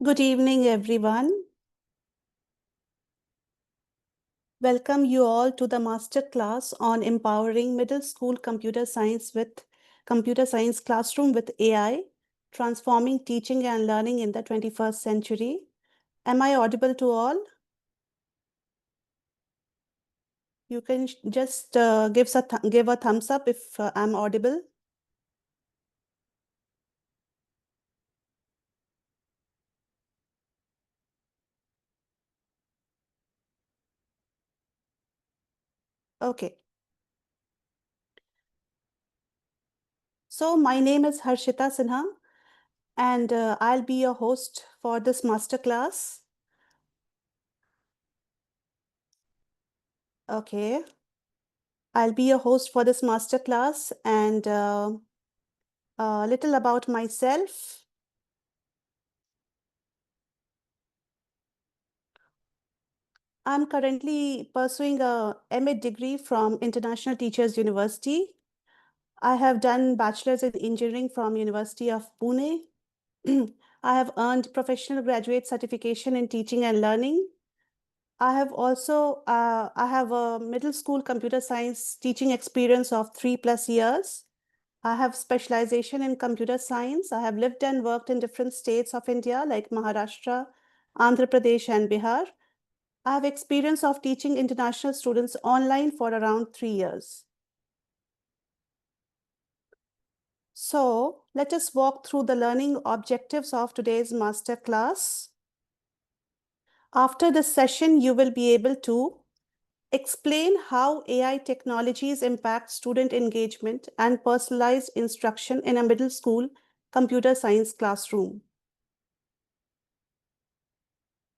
Good evening, everyone. Welcome you all to the Masterclass on empowering middle school computer science with computer science classroom with AI, transforming teaching and learning in the 21st century. Am I audible to all? You can just give a thumbs up if I'm audible. Okay. So my name is Harshita Sinha, and I'll be your host for this masterclass. Okay. I'll be your host for this masterclass, and a little about myself. I'm currently pursuing a M.Ed degree from International Teachers University. I have done bachelor's in engineering from University of Pune. I have earned professional graduate certification in teaching and learning. I have a middle school computer science teaching experience of 3+ years. I have specialization in computer science. I have lived and worked in different states of India like Maharashtra, Andhra Pradesh, and Bihar. I have experience of teaching international students online for around 3 years. So let us walk through the learning objectives of today's master class. After this session, you will be able to explain how AI technologies impact student engagement and personalized instruction in a middle school computer science classroom.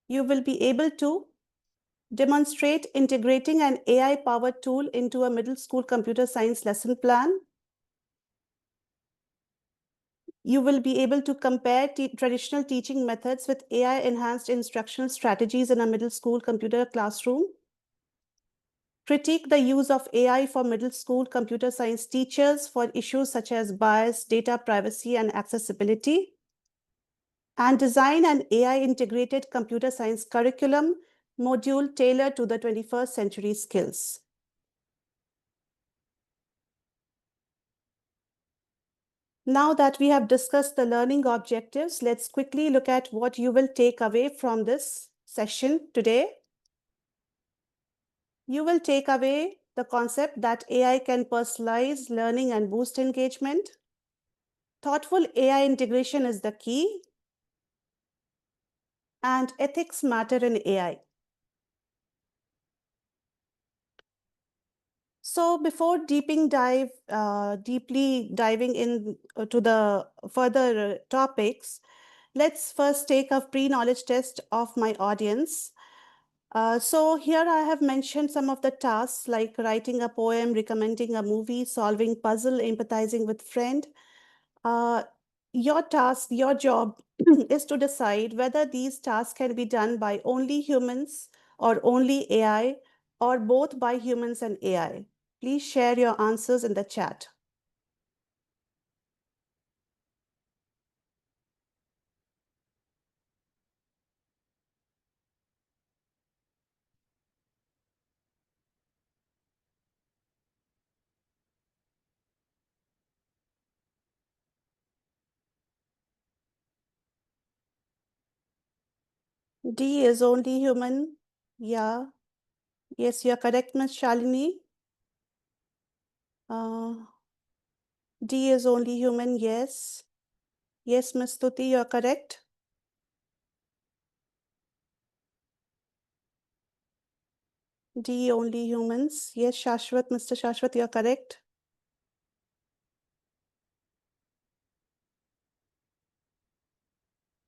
You will be able to demonstrate integrating an AI-powered tool into a middle school computer science lesson plan. You will be able to compare traditional teaching methods with AI-enhanced instructional strategies in a middle school computer classroom. Critique the use of AI for middle school computer science teachers for issues such as bias, data privacy, and accessibility. And design an AI-integrated computer science curriculum module tailored to the 21st century skills. Now that we have discussed the learning objectives, let's quickly look at what you will take away from this session today. You will take away the concept that AI can personalize learning and boost engagement. Thoughtful AI integration is the key, and ethics matter in AI. So before deeply diving in to the further topics, let's first take a pre-knowledge test of my audience. So here I have mentioned some of the tasks like writing a poem, recommending a movie, solving puzzle, empathizing with friend. Uh, your task, your job is to decide whether these tasks can be done by only humans or only AI or both by humans and AI. Please share your answers in the chat. D is only human. Yeah. Yes, you're correct, Ms. Shalini. Uh, D is only human. Yes. Yes, Ms. Stuti, you're correct. D only humans. Yes, Shashwat, Mr. Shashwat, you're correct.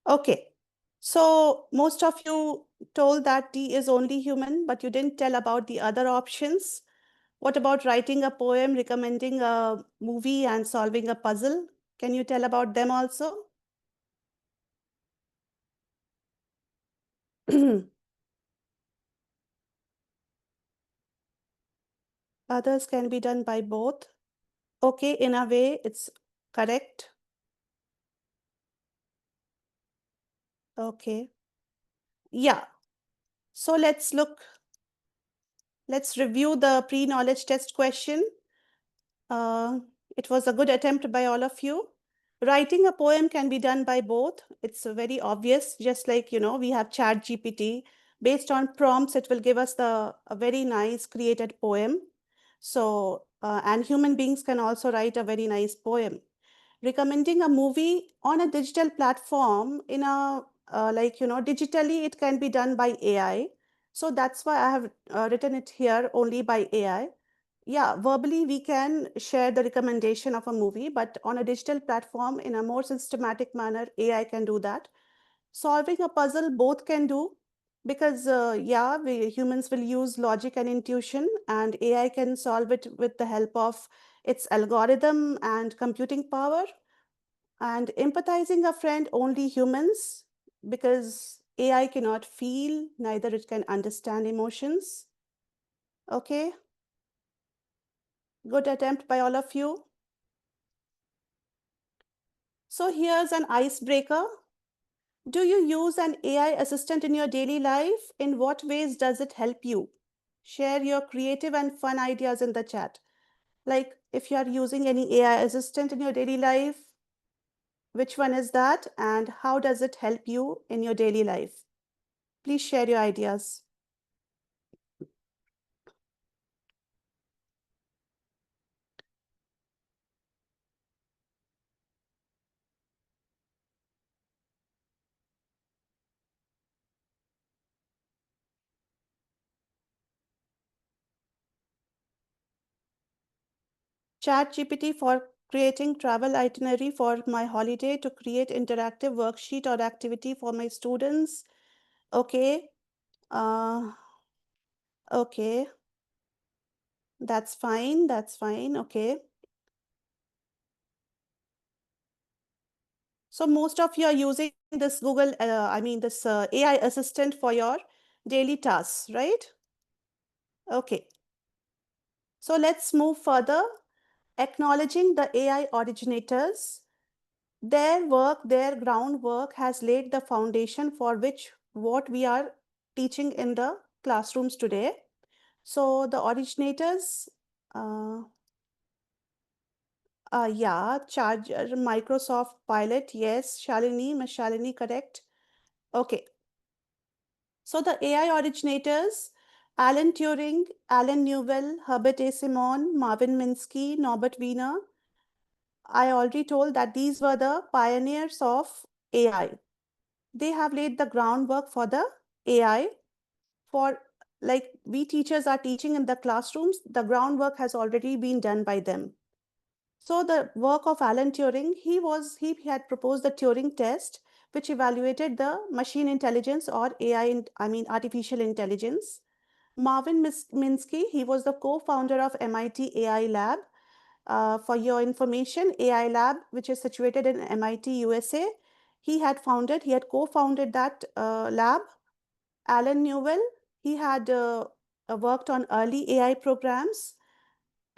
Okay. So most of you told that D is only human, but you didn't tell about the other options. What about writing a poem, recommending a movie, and solving a puzzle? Can you tell about them also? Others can be done by both. Okay, in a way, it's correct. Okay. Yeah. So let's review the pre-knowledge test question. Uh, it was a good attempt by all of you. Writing a poem can be done by both. It's very obvious, just like, we have Chat GPT. Based on prompts, it will give us a very nice created poem. So, and human beings can also write a very nice poem. Recommending a movie on a digital platform in a digitally, it can be done by AI. So that's why I have written it here only by AI. Yeah, verbally we can share the recommendation of a movie, but on a digital platform in a more systematic manner, AI can do that. Solving a puzzle, both can do, because yeah, we humans will use logic and intuition, and AI can solve it with the help of its algorithm and computing power. And empathizing a friend, only humans, because AI cannot feel, neither it can understand emotions. Okay, good attempt by all of you. So here's an icebreaker. Do you use an AI assistant in your daily life? In what ways does it help you? Share your creative and fun ideas in the chat. Like if you are using any AI assistant in your daily life, which one is that and how does it help you in your daily life? Please share your ideas. Chat GPT for creating travel itinerary for my holiday, to create interactive worksheet or activity for my students. Okay. Uh, okay. That's fine. That's fine. Okay. So most of you are using this this AI assistant for your daily tasks, right? Okay. So let's move further. Acknowledging the AI originators. Their work, their groundwork has laid the foundation for which what we are teaching in the classrooms today. So the originators, uh, yeah, Charger, Microsoft Pilot, yes, Shalini, Miss Shalini, correct. Okay, so the AI originators, Alan Turing, Alan Newell, Herbert A. Simon, Marvin Minsky, Norbert Wiener, I already told that these were the pioneers of AI. They have laid the groundwork for the AI. For like we teachers are teaching in the classrooms, the groundwork has already been done by them. So the work of Alan Turing, he had proposed the Turing test, which evaluated the machine intelligence or AI, artificial intelligence. Marvin Minsky, he was the co-founder of MIT AI Lab. For your information, AI Lab, which is situated in MIT, USA, he had co-founded that lab. Alan Newell, he had worked on early AI programs,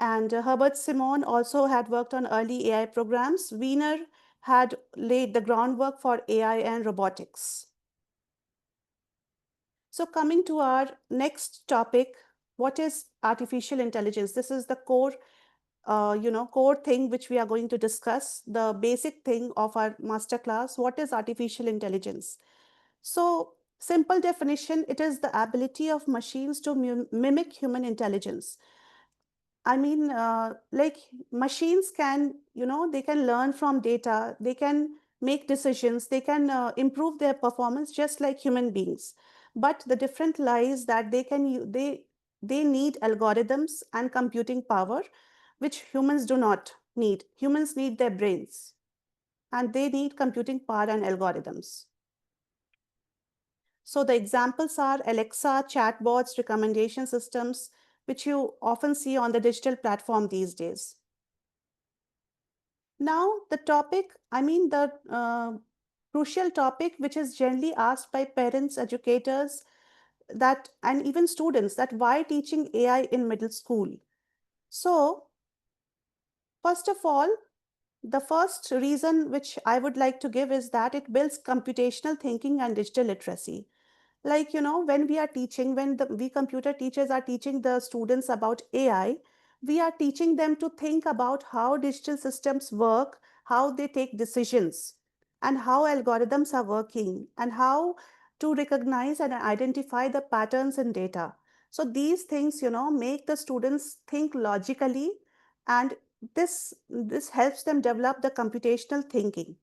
and Herbert Simon also had worked on early AI programs. Wiener had laid the groundwork for AI and robotics. So coming to our next topic, what is artificial intelligence? This is the core thing which we are going to discuss, the basic thing of our masterclass. What is artificial intelligence? So, simple definition, it is the ability of machines to mimic human intelligence. Like machines can, they can learn from data, they can make decisions, they can improve their performance just like human beings. But the difference lies that they need algorithms and computing power, which humans do not need. Humans need their brains, and they need computing power and algorithms. So the examples are Alexa, chatbots, recommendation systems, which you often see on the digital platform these days. Now, the topic, the crucial topic, which is generally asked by parents, educators, that and even students, that why teaching AI in middle school? So, first of all, The first reason which I would like to give is that it builds computational thinking and digital literacy. Like, when we are teaching, when we computer teachers are teaching the students about AI, we are teaching them to think about how digital systems work, how they take decisions, and how algorithms are working, and how to recognize and identify the patterns in data. So these things, make the students think logically, and this helps them develop the computational thinking.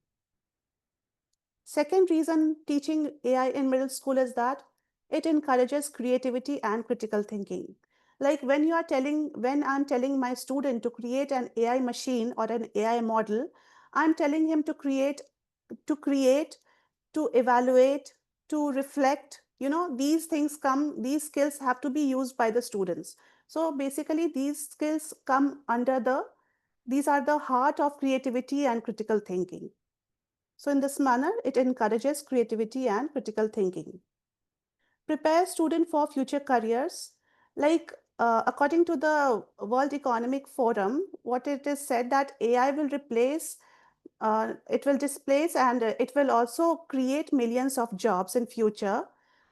Second reason teaching AI in middle school is that it encourages creativity and critical thinking. Like when I'm telling my student to create an AI machine or an AI model, I'm telling him to create, to evaluate, to reflect. These skills have to be used by the students. So basically, these skills come these are the heart of creativity and critical thinking. So in this manner, it encourages creativity and critical thinking. Prepare student for future careers. Like according to the World Economic Forum, what it is said that AI will replace, it will displace, and it will also create millions of jobs in future.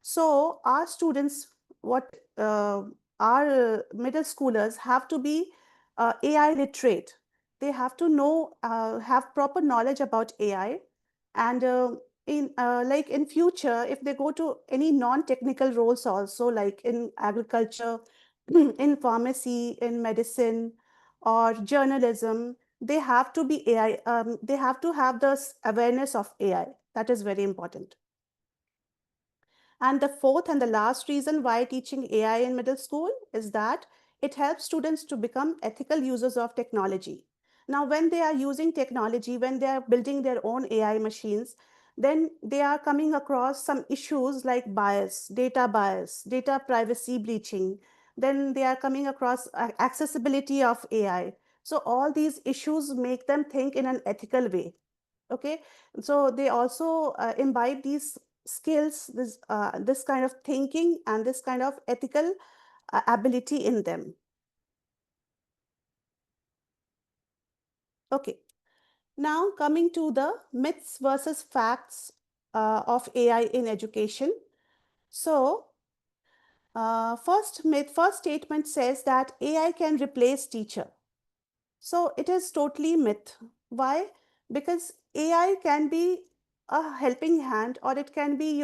So our students, what our middle schoolers have to be AI literate. They have to know, have proper knowledge about AI, and in future, if they go to any non-technical roles also, like in agriculture, in pharmacy, in medicine, or journalism, they have to be AI. They have to have this awareness of AI. That is very important. And the fourth and the last reason why teaching AI in middle school is that it helps students to become ethical users of technology. Now, when they are using technology, when they are building their own AI machines, then they are coming across some issues like bias, data privacy breaching. Then they are coming across accessibility of AI. So all these issues make them think in an ethical way. Okay, so they also imbibe these skills, this kind of thinking and this kind of ethical ability in them. Okay, now coming to the myths versus facts of AI in education. So first statement says that AI can replace teacher. So it is totally myth. Why? Because AI can be a helping hand, or it can be,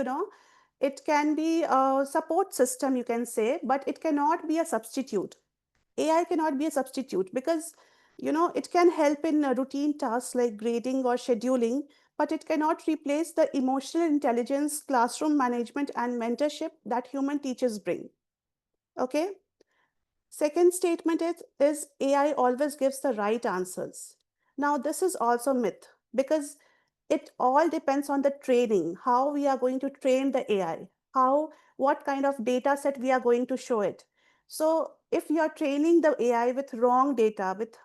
it can be a support system, you can say, but it cannot be a substitute. AI cannot be a substitute because, it can help in routine tasks like grading or scheduling, but it cannot replace the emotional intelligence, classroom management, and mentorship that human teachers bring. Okay. Second statement is AI always gives the right answers. Now, this is also myth because it all depends on the training, how we are going to train the AI, what kind of data set we are going to show it. So, if you are training the AI with wrong data, with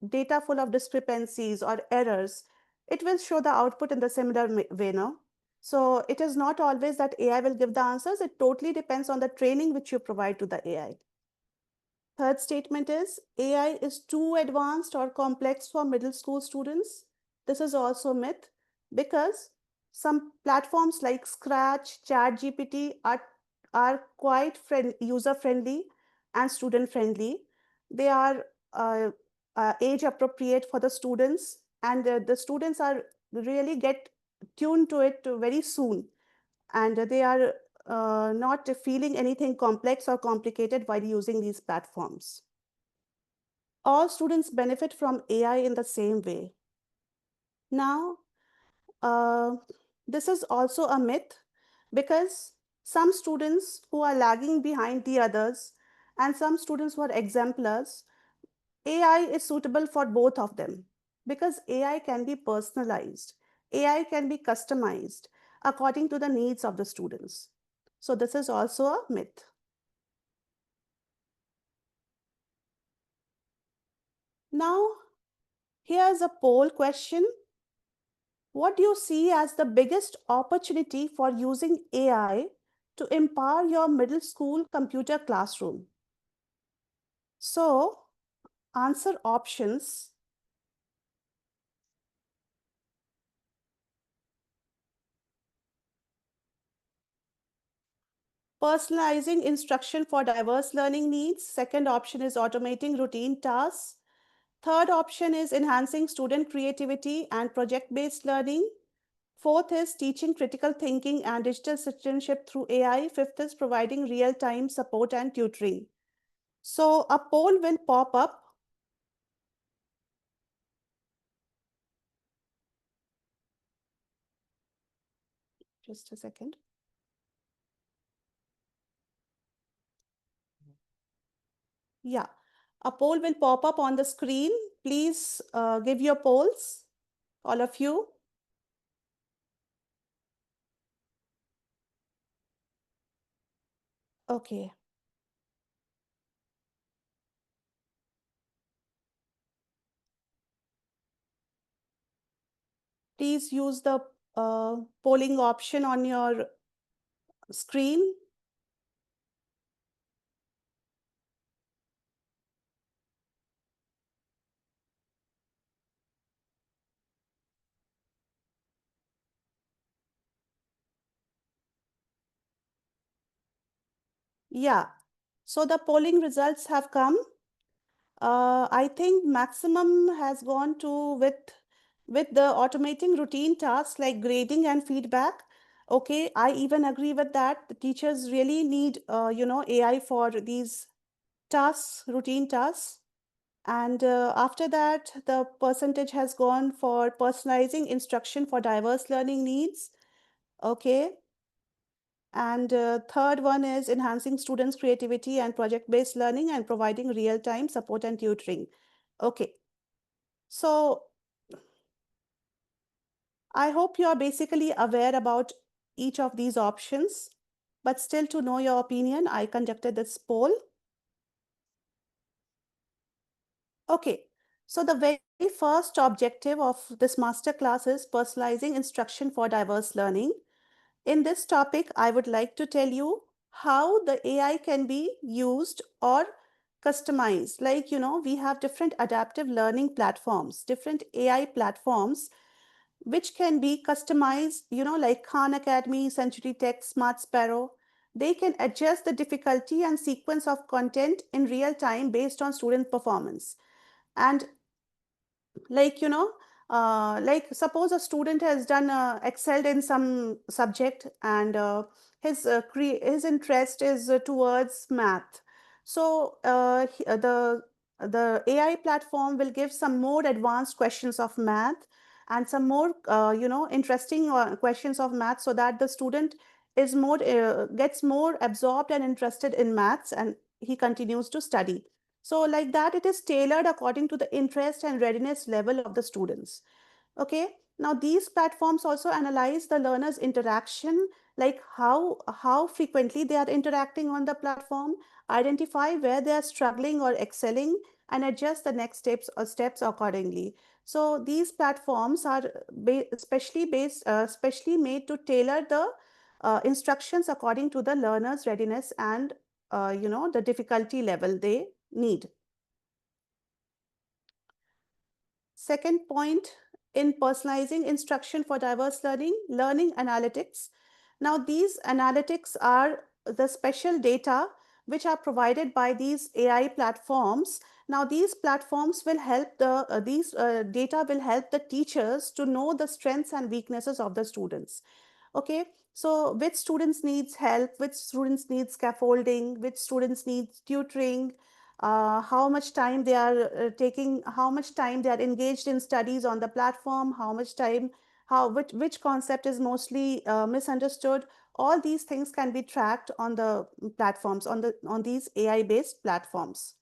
data full of discrepancies or errors, it will show the output in the similar way, no? So, it is not always that AI will give the answers. It totally depends on the training which you provide to the AI. Third statement is AI is too advanced or complex for middle school students. This is also myth because some platforms like Scratch, ChatGPT are quite user friendly and student friendly. They are age appropriate for the students, and the students are really get tuned to it very soon, and they are not feeling anything complex or complicated while using these platforms. All students benefit from AI in the same way. Now, uh, this is also a myth because some students who are lagging behind the others and some students who are exemplars, AI is suitable for both of them because AI can be personalized, AI can be customized according to the needs of the students. So, this is also a myth. Now, here's a poll question. What do you see as the biggest opportunity for using AI to empower your middle school computer classroom? So, answer options Personalizing instruction for diverse learning needs. Second option is automating routine tasks. Third option is enhancing student creativity and project-based learning. Fourth is teaching critical thinking and digital citizenship through AI. Fifth is providing real-time support and tutoring. So a poll will pop up. Just a second. Yeah, a poll will pop up on the screen. Please give your polls, all of you. Okay. Please use the polling option on your screen. Yeah. So the polling results have come. I think maximum has gone to with the automating routine tasks like grading and feedback. Okay, I even agree with that. The teachers really need, AI for these tasks, routine tasks. And after that, the percentage has gone for personalizing instruction for diverse learning needs. Okay. And third one is enhancing students' creativity and project-based learning and providing real-time support and tutoring. Okay. So I hope you are basically aware about each of these options, but still to know your opinion, I conducted this poll. Okay, so the very first objective of this masterclass is personalizing instruction for diverse learning. In this topic, I would like to tell you how the AI can be used or customized. Like, we have different adaptive learning platforms, different AI platforms which can be customized, like Khan Academy, Century Tech, Smart Sparrow. They can adjust the difficulty and sequence of content in real time based on student performance. And like like suppose a student has done excelled in some subject, and his interest is towards math. So the AI platform will give some more advanced questions of math and some more interesting questions of math, so that the student is more gets more absorbed and interested in maths, and he continues to study. So like that, it is tailored according to the interest and readiness level of the students. Okay. Now these platforms also analyze the learner's interaction, like how frequently they are interacting on the platform, identify where they are struggling or excelling, and adjust the next steps accordingly. So these platforms are specially made to tailor the instructions according to the learner's readiness and the difficulty level they need. Second point, in personalizing instruction for diverse learning, learning analytics. Now, these analytics are the special data which are provided by these AI platforms. Now, these platforms will help these data will help the teachers to know the strengths and weaknesses of the students. Okay, so which students needs help, which students need scaffolding, which students need tutoring, how much time they are taking, how much time they are engaged in studies on the platform, how much time, which concept is mostly misunderstood. All these things can be tracked on the platforms, on these AI based platforms.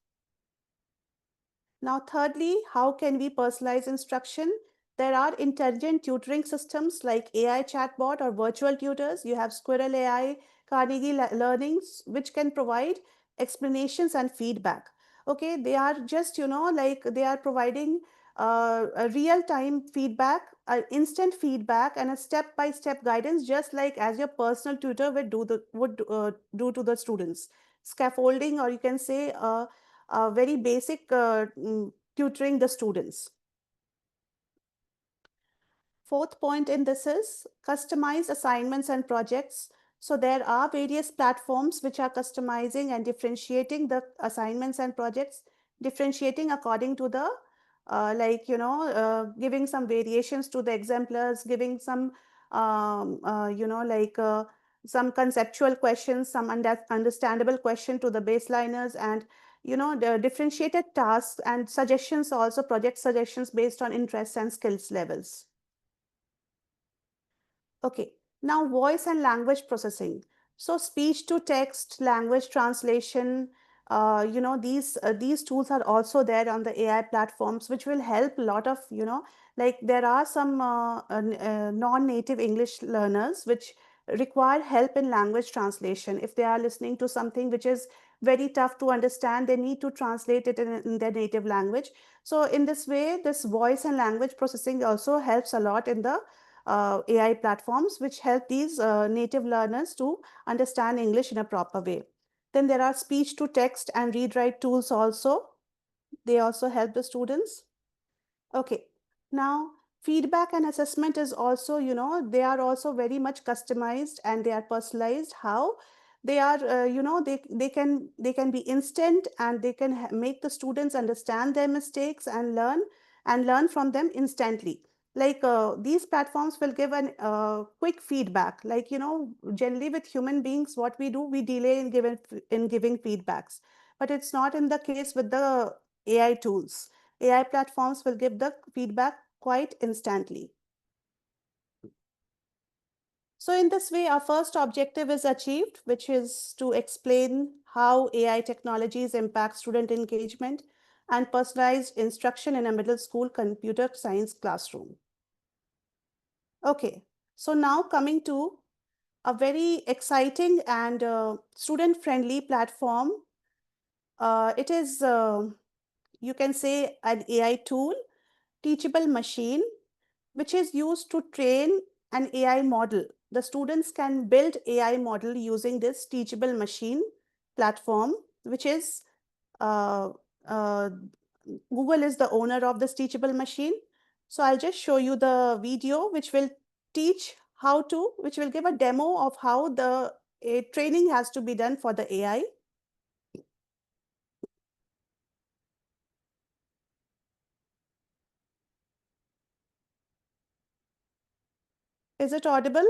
Now, thirdly, how can we personalize instruction? There are intelligent tutoring systems like AI chatbot or virtual tutors. You have Squirrel AI, Carnegie Learnings, which can provide explanations and feedback. Okay, they are just, like they are providing a real-time feedback, instant feedback, and a step-by-step guidance, just like as your personal tutor would do to the students. Scaffolding, or you can say very basic tutoring the students. Fourth point in this is customized assignments and projects. So there are various platforms which are customizing and differentiating the assignments and projects, differentiating according to the giving some variations to the exemplars, giving some some conceptual questions, some understandable question to the baseliners, and the differentiated tasks and suggestions, also project suggestions based on interests and skills levels. Okay, now voice and language processing. So speech to text, language translation, these tools are also there on the AI platforms, which will help a lot of, like there are some non-native English learners which require help in language translation. If they are listening to something which is very tough to understand, they need to translate it in their native language. So in this way, this voice and language processing also helps a lot in the AI platforms, which help these native learners to understand English in a proper way. Then there are speech to text and read write tools also. They also help the students. Okay, now feedback and assessment is also, they are also very much customized and they are personalized. How they are, they can be instant, and they can make the students understand their mistakes and learn from them instantly. Like these platforms will give an quick feedback. Like generally with human beings, what we do, we delay in giving feedbacks, but it's not in the case with the AI tools. AI platforms will give the feedback quite instantly. So in this way, our first objective is achieved, which is to explain how AI technologies impact student engagement and personalized instruction in a middle school computer science classroom. Okay, so now coming to a very exciting and student-friendly platform. It is, you can say, an AI tool, teachable machine, which is used to train an AI model. The students can build AI model using this teachable machine platform, which is uh, uh, Google is the owner of this teachable machine. So I'll just show you the video, which will teach which will give a demo of how the training has to be done for the AI. Is it audible?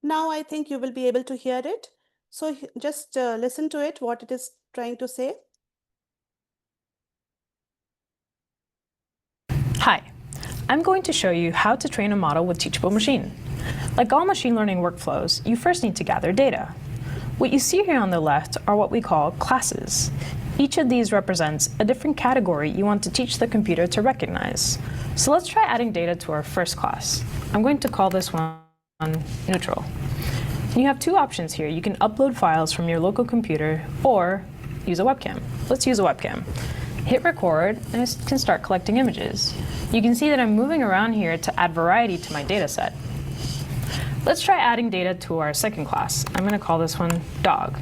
Now I think you will be able to hear it. So just listen to it, what it is trying to say. Hi, I'm going to show you how to train a model with Teachable Machine. Like all machine learning workflows, you first need to gather data. What you see here on the left are what we call classes. Each of these represents a different category you want to teach the computer to recognize. So let's try adding data to our first class. I'm going to call this one neutral. And you have two options here. You can upload files from your local computer or use a webcam. Let's use a webcam. Hit record, and I can start collecting images. You can see that I'm moving around here to add variety to my data set. Let's try adding data to our second class. I'm going to call this one dog.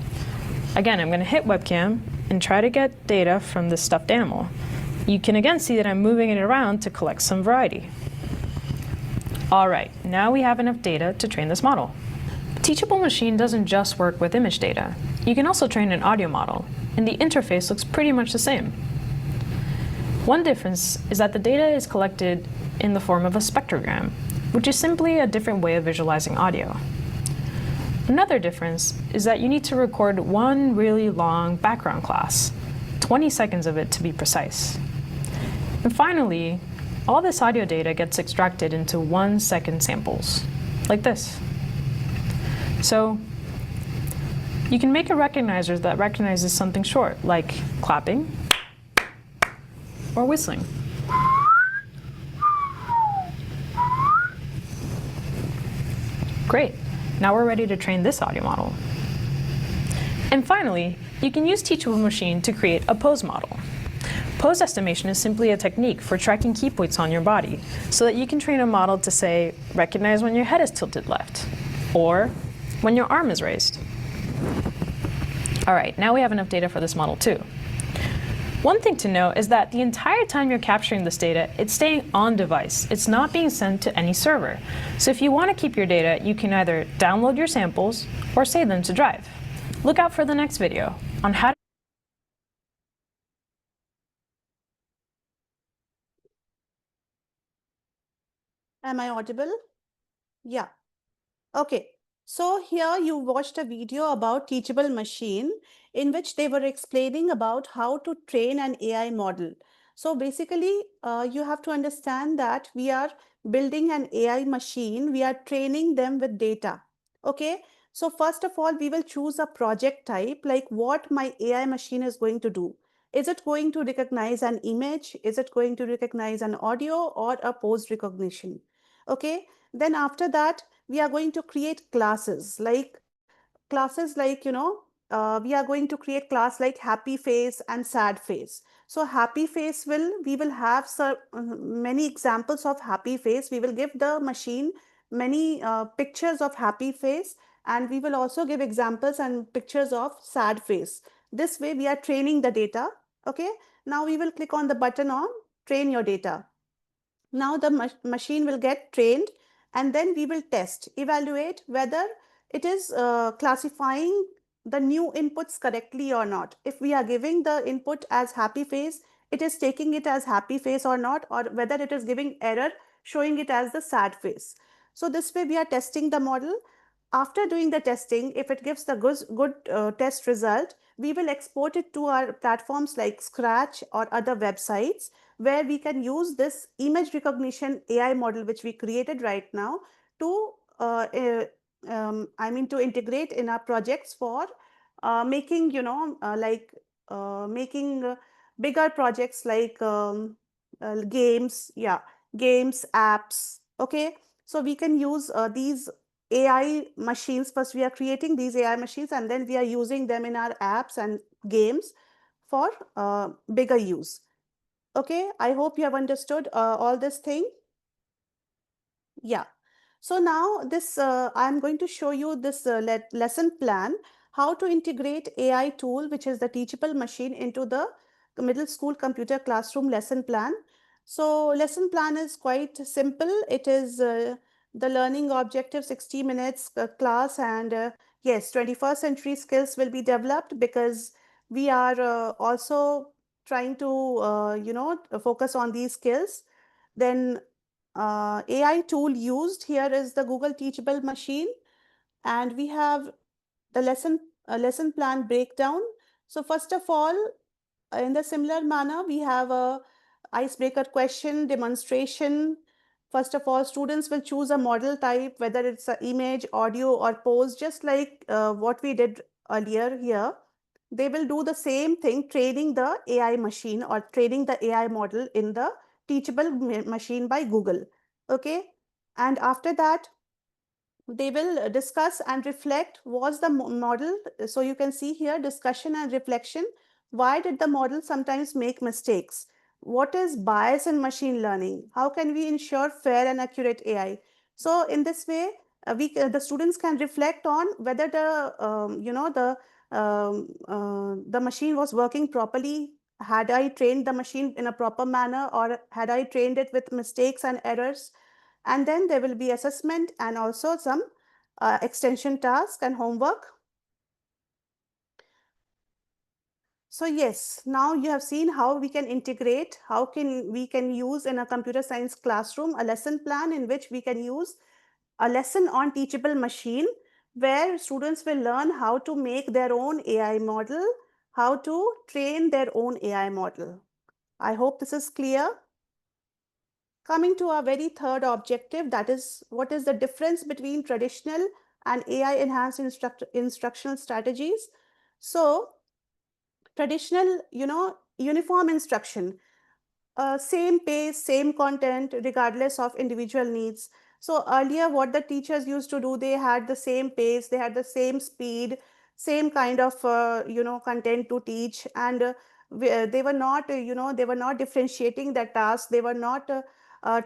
Again, I'm going to hit webcam and try to get data from this stuffed animal. You can again see that I'm moving it around to collect some variety. All right, now we have enough data to train this model. Teachable Machine doesn't just work with image data. You can also train an audio model, and the interface looks pretty much the same. One difference is that the data is collected in the form of a spectrogram, which is simply a different way of visualizing audio. Another difference is that you need to record one really long background class, 20 seconds of it to be precise. And finally, all this audio data gets extracted into 1-second samples, like this. So you can make a recognizer that recognizes something short, like clapping or whistling. Great, now we're ready to train this audio model. And finally, you can use Teachable Machine to create a pose model. Pose estimation is simply a technique for tracking key points on your body so that you can train a model to say, recognize when your head is tilted left, or when your arm is raised. All right, now we have enough data for this model too. One thing to note is that the entire time you're capturing this data, it's staying on device. It's not being sent to any server. So if you want to keep your data, you can either download your samples or save them to Drive. Look out for the next video on how to Am I audible? Yeah. Okay. So here you watched a video about Teachable Machine in which they were explaining about how to train an AI model. So basically, you have to understand that we are building an AI machine. We are training them with data. Okay. So first of all, we will choose a project type, like what my AI machine is going to do. Is it going to recognize an image? Is it going to recognize an audio or a pose recognition? Okay. Then after that, we are going to create classes like we are going to create class like happy face and sad face. So happy face we will have many examples of happy face. We will give the machine many pictures of happy face, and we will also give examples and pictures of sad face. This way we are training the data. Okay, now we will click on the button on train your data. Now the machine will get trained, and then we will test, evaluate whether it is classifying the new inputs correctly or not. If we are giving the input as happy face, it is taking it as happy face or not, or whether it is giving error, showing it as the sad face. So this way we are testing the model. After doing the testing, if it gives the good test result, we will export it to our platforms like Scratch or other websites, where we can use this image recognition AI model, which we created right now, to to integrate in our projects for making, making bigger projects like games, games, apps. Okay, so we can use these AI machines. First, we are creating these AI machines, and then we are using them in our apps and games for bigger use. Okay, I hope you have understood all this thing. Yeah. So now I'm going to show you this lesson plan, how to integrate AI tool, which is the Teachable Machine, into the middle school computer classroom lesson plan. So lesson plan is quite simple. It is the learning objective 60 minutes class, and yes, 21st century skills will be developed, because we are also trying to focus on these skills. Then AI tool used here is the Google Teachable Machine, and we have the lesson plan breakdown. So first of all, in the similar manner, we have a icebreaker question demonstration. First of all, students will choose a model type, whether it's an image, audio, or pose, just like what we did earlier here. They will do the same thing, training the AI machine or training the AI model in the Teachable Machine by Google. Okay. And after that, they will discuss and reflect was the model. So you can see here discussion and reflection. Why did the model sometimes make mistakes? What is bias in machine learning? How can we ensure fair and accurate AI? So in this way, the students can reflect on whether the machine was working properly. Had I trained the machine in a proper manner, or had I trained it with mistakes and errors? And then there will be assessment and also some extension task and homework. So yes, now you have seen how we can integrate, how we can use in a computer science classroom a lesson plan in which we can use a lesson on Teachable Machine where students will learn how to make their own AI model, how to train their own AI model. I hope this is clear. Coming to our very third objective, that is what is the difference between traditional and AI enhanced instructional strategies. So, traditional, uniform instruction, same pace, same content, regardless of individual needs. So earlier, what the teachers used to do, they had the same pace, they had the same speed, same kind of content to teach, and they were not, they were not differentiating the task. They were not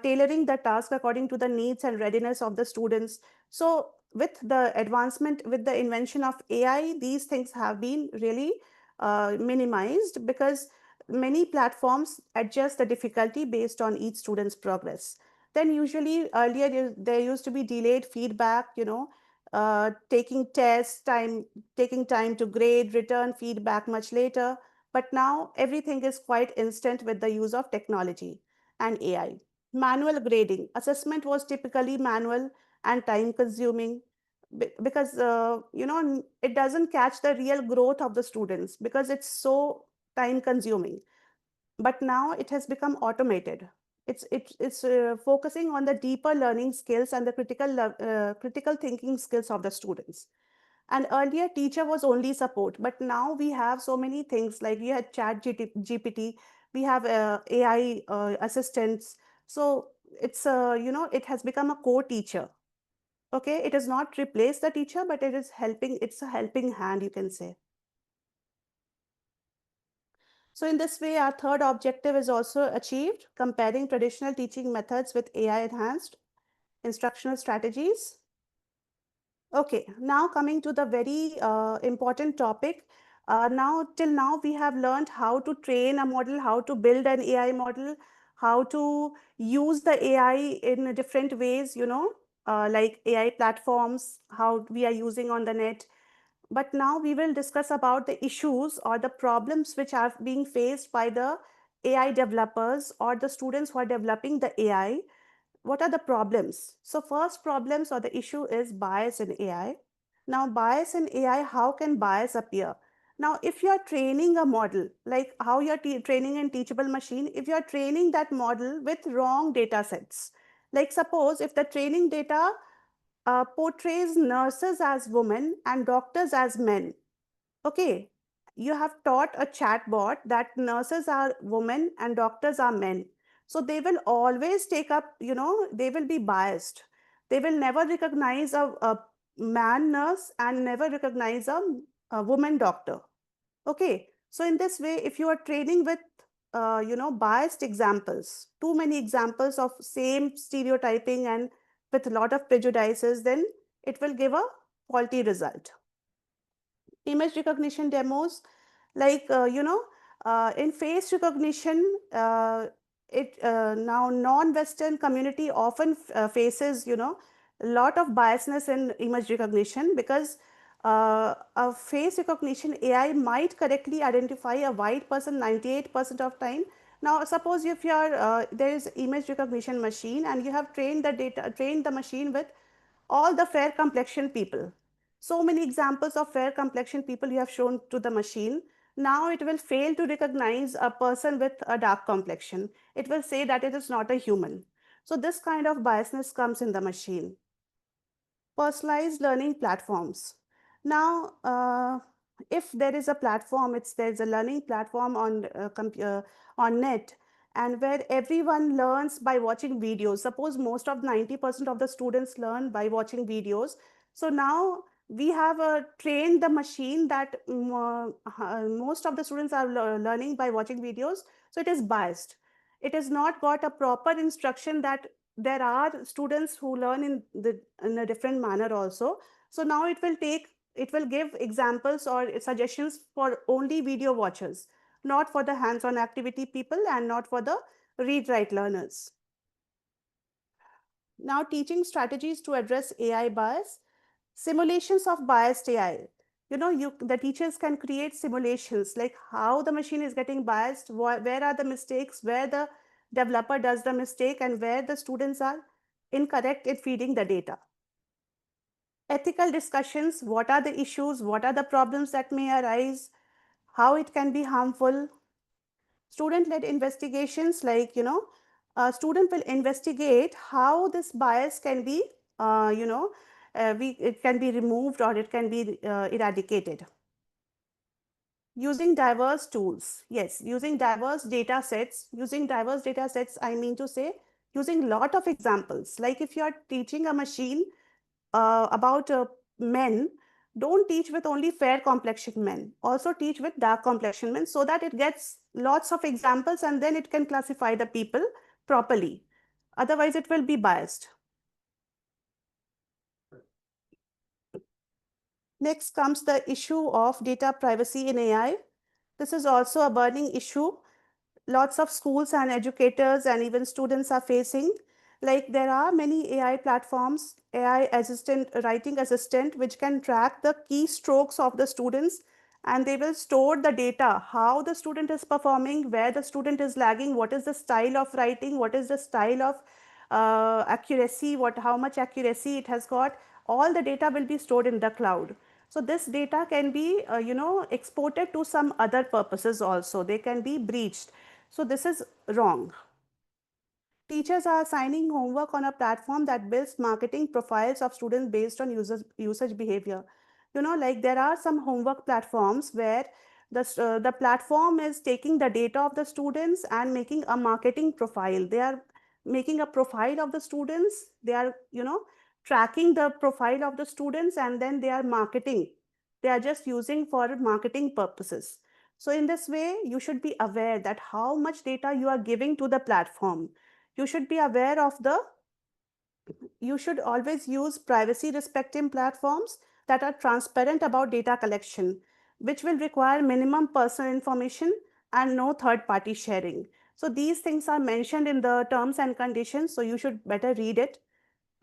tailoring the task according to the needs and readiness of the students. So with the advancement, with the invention of AI, these things have been really minimized because many platforms adjust the difficulty based on each student's progress. Then usually earlier there used to be delayed feedback, taking tests time, taking time to grade, return feedback much later. But now everything is quite instant with the use of technology and AI. Manual grading assessment was typically manual and time consuming because it doesn't catch the real growth of the students because it's so time consuming. But now it has become automated. It's focusing on the deeper learning skills and the critical thinking skills of the students. And earlier teacher was only support, but now we have so many things, like we had GPT, we have AI assistants. So it has become a co-teacher. Okay, it has not replaced the teacher, but it is helping, it's a helping hand, you can say. So in this way, our third objective is also achieved, comparing traditional teaching methods with AI enhanced instructional strategies. Okay, now coming to the very important topic. Till now, we have learned how to train a model, how to build an AI model, how to use the AI in different ways, like AI platforms, how we are using on the net. But now we will discuss about the issues or the problems which are being faced by the AI developers or the students who are developing the AI. What are the problems? So first problems or the issue is bias in AI. Now bias in AI, how can bias appear? Now if you are training a model, like how you are training in teachable machine, if you are training that model with wrong data sets, like suppose if the training data portrays nurses as women and doctors as men. Okay, you have taught a chatbot that nurses are women and doctors are men. So they will always take up, they will be biased. They will never recognize a man nurse and never recognize a woman doctor. Okay, so in this way, if you are training with, biased examples, too many examples of same stereotyping and with a lot of prejudices, then it will give a faulty result. Image recognition demos, like in face recognition, it now non-western community often faces a lot of biasness in image recognition because a face recognition AI might correctly identify a white person 98% of time. Now suppose if you are there is image recognition machine and you have trained the machine with all the fair complexion people. So many examples of fair complexion people you have shown to the machine. Now it will fail to recognize a person with a dark complexion. It will say that it is not a human. So this kind of biasness comes in the machine. Personalized learning platforms. Now, if there is a platform, there's a learning platform on net, and where everyone learns by watching videos. Suppose most of 90% of the students learn by watching videos. So now we have trained the machine that most of the students are learning by watching videos. So it is biased. It has not got a proper instruction that there are students who learn in a different manner also. So now it will give examples or suggestions for only video watchers, not for the hands-on activity people and not for the read write learners. Now, teaching strategies to address AI bias. Simulations of biased AI. The teachers can create simulations like how the machine is getting biased, where are the mistakes, where the developer does the mistake, and where the students are incorrect in feeding the data. Ethical discussions, what are the issues, what are the problems that may arise, how it can be harmful. Student-led investigations, like, a student will investigate how this bias can be, it can be removed or it can be eradicated. Using diverse tools. Yes, using diverse data sets. Using diverse data sets, I mean to say, using lot of examples. Like if you are teaching a machine about men, don't teach with only fair complexion men. Also teach with dark complexion men so that it gets lots of examples and then it can classify the people properly. Otherwise, it will be biased. Next comes the issue of data privacy in AI. This is also a burning issue. Lots of schools and educators and even students are facing. Like there are many AI platforms, AI assistant, writing assistant, which can track the keystrokes of the students, and they will store the data, how the student is performing, where the student is lagging, what is the style of writing, what is the style of accuracy, how much accuracy it has got. All the data will be stored in the cloud. So this data can be, exported to some other purposes also. They can be breached. So this is wrong. Teachers are assigning homework on a platform that builds marketing profiles of students based on usage behavior. Like there are some homework platforms where the platform is taking the data of the students and making a marketing profile. They are making a profile of the students. They are, tracking the profile of the students and then they are marketing. They are just using for marketing purposes. So in this way, you should be aware that how much data you are giving to the platform. You should be aware of the, you should always use privacy respecting platforms that are transparent about data collection, which will require minimum personal information and no third party sharing. So these things are mentioned in the terms and conditions, so you should better read it.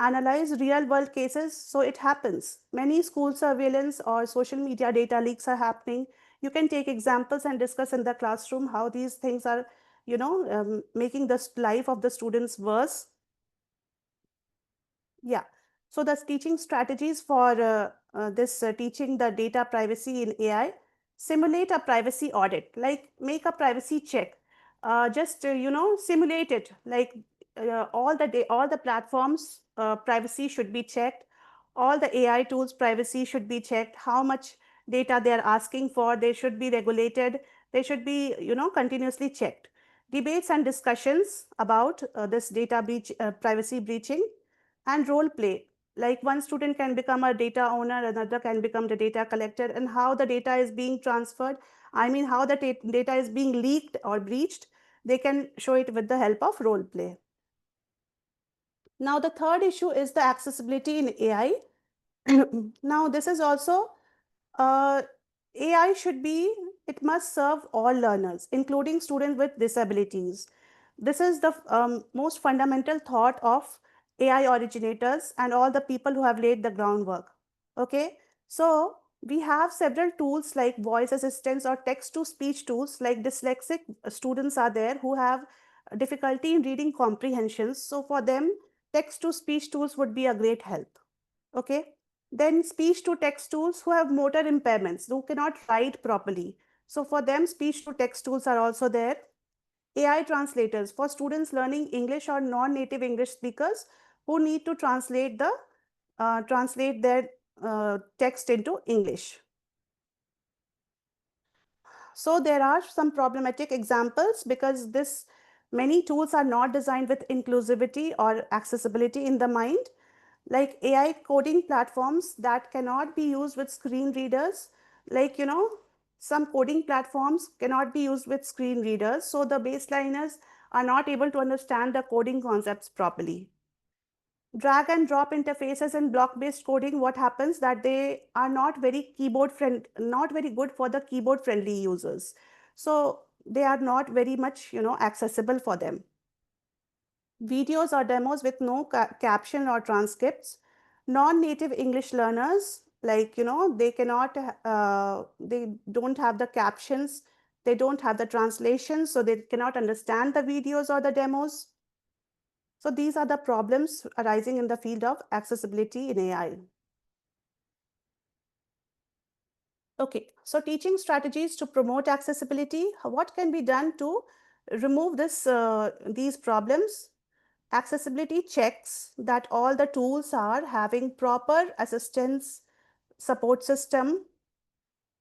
Analyze real world cases. So it happens. Many school surveillance or social media data leaks are happening. You can take examples and discuss in the classroom how these things are, making the life of the students worse. Yeah. So the teaching strategies for this teaching the data privacy in AI, simulate a privacy audit, like make a privacy check. Just simulate it. Like all the platforms privacy should be checked. All the AI tools privacy should be checked. How much data they are asking for, they should be regulated. They should be continuously checked. Debates and discussions about this data breach, privacy breaching, and role play, like one student can become a data owner, another can become the data collector, and how the data is being transferred, I mean how the data is being leaked or breached, they can show it with the help of role play. Now the third issue is the accessibility in AI. Now this is also, uh, AI should be, it must serve all learners, including students with disabilities. This is the most fundamental thought of AI originators and all the people who have laid the groundwork. Okay, so we have several tools like voice assistants or text to speech tools, like dyslexic students are there who have difficulty in reading comprehensions. So for them, text to speech tools would be a great help. Okay. Then speech to text tools who have motor impairments, who cannot write properly. So for them, speech to text tools are also there. AI translators for students learning English or non-native English speakers who need to translate their text into English. So there are some problematic examples because this many tools are not designed with inclusivity or accessibility in the mind, like AI coding platforms that cannot be used with screen readers. Like, some coding platforms cannot be used with screen readers. So the baseliners are not able to understand the coding concepts properly. Drag and drop interfaces in block based coding, what happens that they are not very not very good for the keyboard friendly users. So they are not very much, accessible for them. Videos or demos with no caption or transcripts. Non-native English learners, like, they cannot, they don't have the captions, they don't have the translations, so they cannot understand the videos or the demos. So these are the problems arising in the field of accessibility in AI. Okay, so teaching strategies to promote accessibility. What can be done to remove these problems? Accessibility checks that all the tools are having proper assistance support system.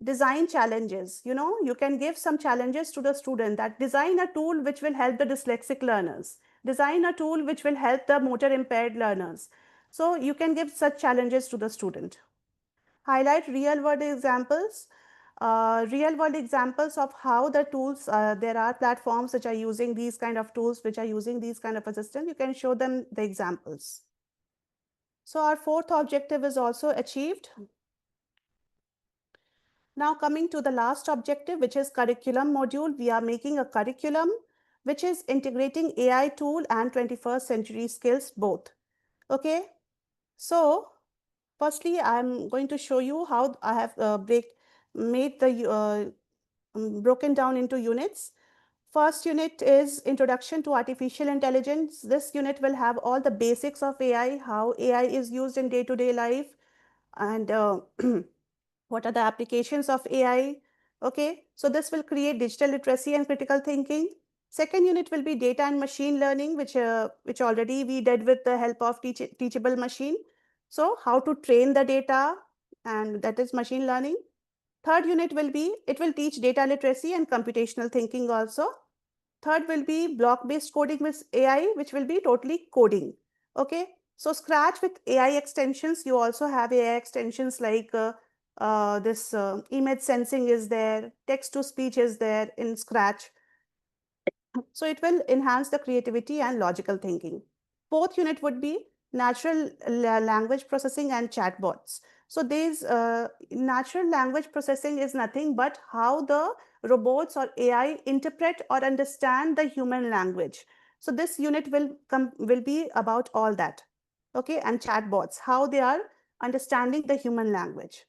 Design challenges. You can give some challenges to the student, that design a tool which will help the dyslexic learners, design a tool which will help the motor impaired learners. So you can give such challenges to the student. Highlight real world examples of how the tools, there are platforms which are using these kind of tools, which are using these kind of assistance. You can show them the examples. So our fourth objective is also achieved. Now coming to the last objective, which is curriculum module. We are making a curriculum which is integrating AI tool and 21st century skills both. Okay, so firstly, I'm going to show you how I have made the broken down into units. First unit is Introduction to Artificial Intelligence. This unit will have all the basics of AI, how AI is used in day-to-day life, and what are the applications of AI. Okay, so this will create digital literacy and critical thinking. Second unit will be Data and Machine Learning, which already we did with the help of teachable machine. So how to train the data, and that is machine learning. Third unit will be, it will teach data literacy and computational thinking also. Third will be block-based coding with AI, which will be totally coding. Okay, so Scratch with AI extensions. You also have AI extensions like this image sensing is there, text to speech is there in Scratch. So it will enhance the creativity and logical thinking. Fourth unit would be natural language processing and chatbots. So these natural language processing is nothing but how the robots or AI interpret or understand the human language. So this unit will be about all that. Okay, and chatbots, how they are understanding the human language.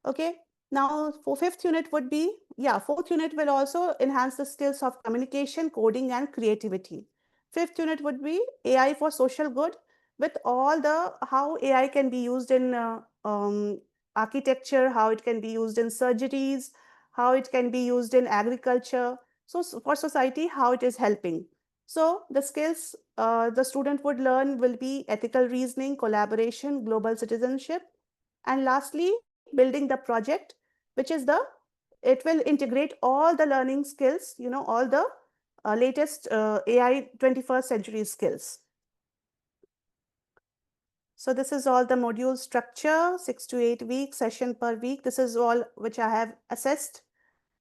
Okay, now for fifth unit would be, yeah, fourth unit will also enhance the skills of communication, coding, and creativity. Fifth unit would be AI for social good, with all the how AI can be used in architecture, how it can be used in surgeries, how it can be used in agriculture. So for society, how it is helping. So the skills the student would learn will be ethical reasoning, collaboration, global citizenship, and lastly, building the project, which is it will integrate all the learning skills, all the latest AI 21st century skills. So this is all the module structure, 6 to 8 weeks, session per week. This is all which I have assessed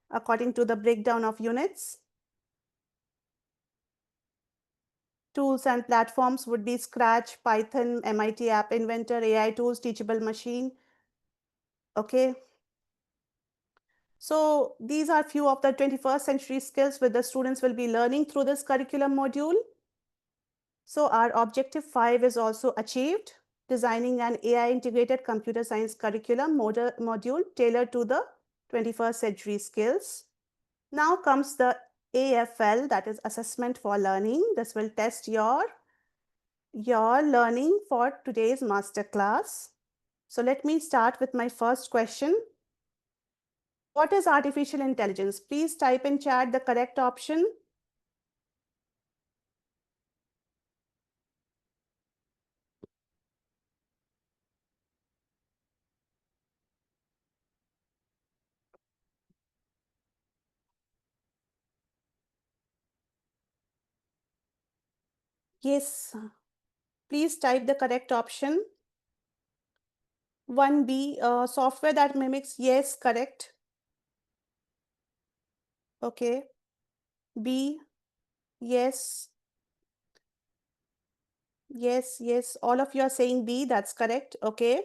according to the breakdown of units. Tools and platforms would be Scratch, Python, MIT App Inventor, AI tools, Teachable Machine. Okay. So these are few of the 21st century skills which the students will be learning through this curriculum module. So our objective 5 is also achieved, designing an AI integrated computer science curriculum module tailored to the 21st century skills. Now comes the AFL, that is assessment for learning. This will test your learning for today's masterclass. So let me start with my first question. What is artificial intelligence? Please type in chat the correct option. Yes, please type the correct option. 1B, software that mimics. Yes, correct. Okay. B, yes. Yes, yes. All of you are saying B, that's correct. Okay.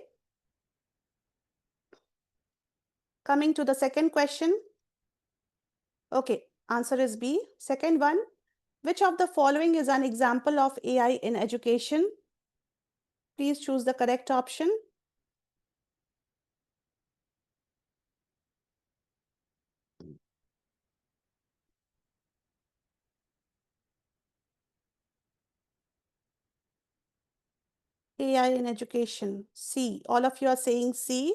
Coming to the second question. Okay, answer is B. Second one, which of the following is an example of AI in education? Please choose the correct option. AI in education. C. All of you are saying C.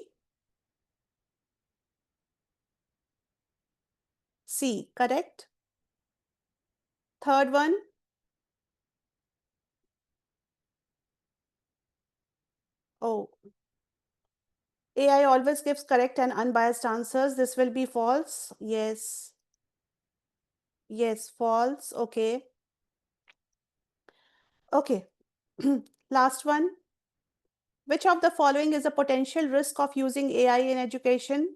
C, correct? Third one, oh, AI always gives correct and unbiased answers. This will be false. Yes. Yes, false. Okay. Okay. Last one. Which of the following is a potential risk of using AI in education?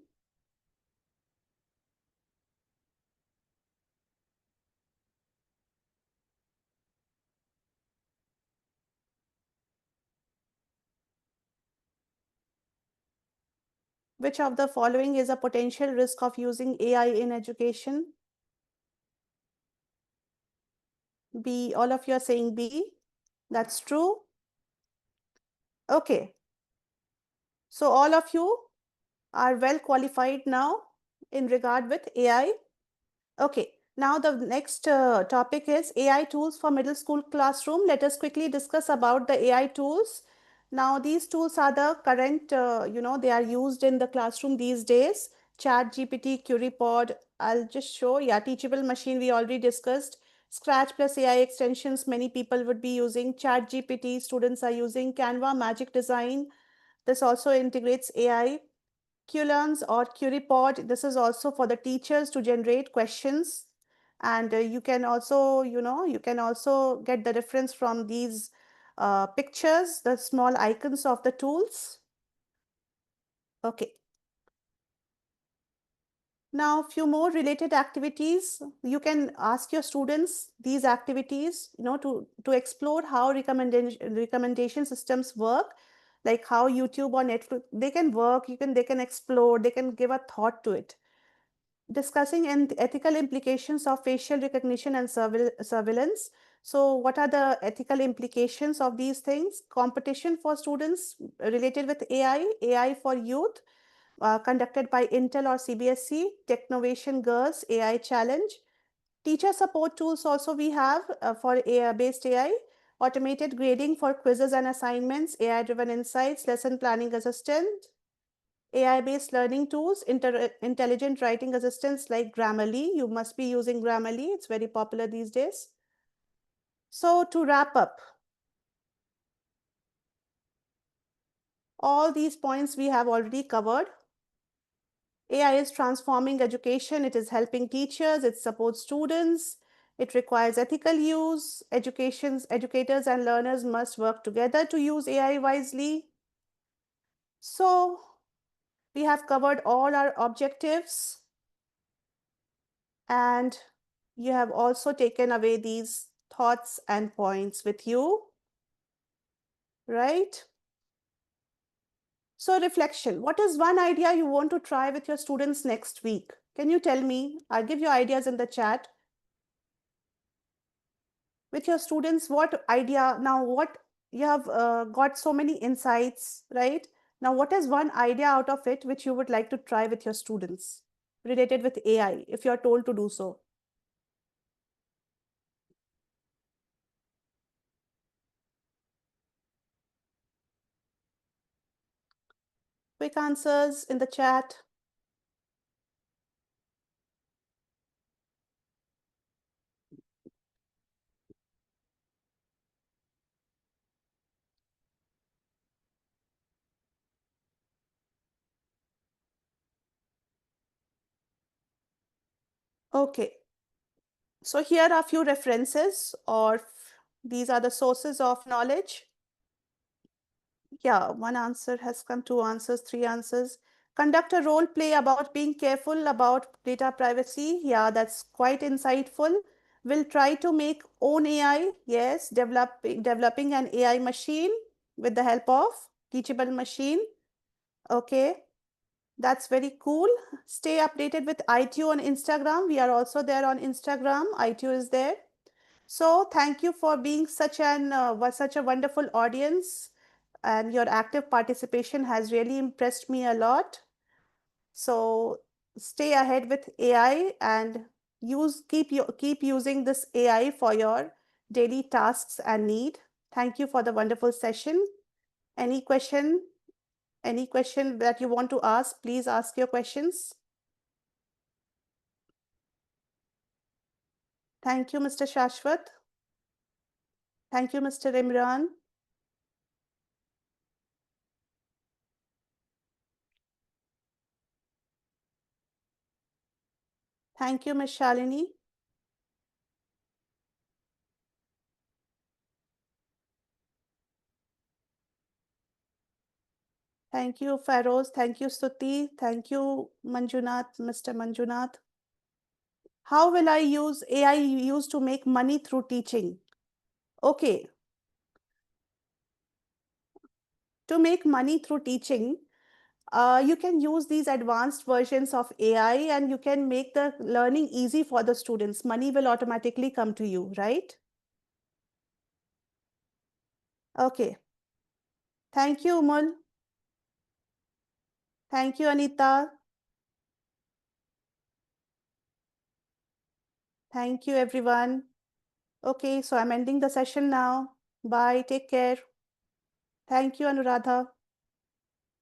Which of the following is a potential risk of using AI in education? B. All of you are saying B. That's true. Okay. So all of you are well qualified now in regard with AI. Okay, now the next topic is AI tools for middle school classroom. Let us quickly discuss about the AI tools. Now, these tools are the current, they are used in the classroom these days. Chat GPT, QueryPod, I'll just show, yeah, Teachable Machine, we already discussed. Scratch plus AI extensions, many people would be using. Chat GPT, students are using. Canva, Magic Design, this also integrates AI. Qlearns or QueryPod, this is also for the teachers to generate questions. And you can also, you can also get the reference from these pictures, the small icons of the tools. Okay. Now, a few more related activities. You can ask your students these activities, to explore how recommendation systems work, like how YouTube or Netflix, they can work, they can explore, they can give a thought to it. Discussing ethical implications of facial recognition and surveillance. So, what are the ethical implications of these things? Competition for students related with AI for youth, conducted by Intel or CBSE, Technovation Girls AI Challenge. Teacher support tools also we have for AI-based AI, automated grading for quizzes and assignments, AI-driven insights, lesson planning assistant, AI-based learning tools, intelligent writing assistants like Grammarly. You must be using Grammarly. It's very popular these days. So to wrap up, all these points we have already covered. AI is transforming education. It is helping teachers. It supports students. It requires ethical use. Educators and learners must work together to use AI wisely. So we have covered all our objectives, and you have also taken away these thoughts and points with you, right? So reflection, what is one idea you want to try with your students next week? Can you tell me? I'll give you ideas in the chat. With your students, what idea, now what you have got so many insights, right? Now, what is one idea out of it which you would like to try with your students related with AI, if you are told to do so? Quick answers in the chat. Okay, so here are a few references, or these are the sources of knowledge. Yeah, one answer has come, two answers, three answers. Conduct a role play about being careful about data privacy. Yeah, that's quite insightful. Will try to make own AI. Yes, developing an AI machine with the help of teachable machine. Okay, that's very cool. Stay updated with ITU on Instagram. We are also there on Instagram. ITU is there. So thank you for being such a wonderful audience, and your active participation has really impressed me a lot. So stay ahead with AI and keep using this AI for your daily tasks and need. Thank you for the wonderful session. Any question? Any question that you want to ask? Please ask your questions. Thank you, Mr. Shashwat. Thank you, Mr. Imran. Thank you, Ms. Shalini. Thank you, Feroz. Thank you, Stuti. Thank you, Manjunath, Mr. Manjunath. How will I use AI used to make money through teaching? Okay, to make money through teaching, you can use these advanced versions of AI and you can make the learning easy for the students. Money will automatically come to you, right? Okay. Thank you, Umul. Thank you, Anita. Thank you, everyone. Okay, so I'm ending the session now. Bye. Take care. Thank you, Anuradha.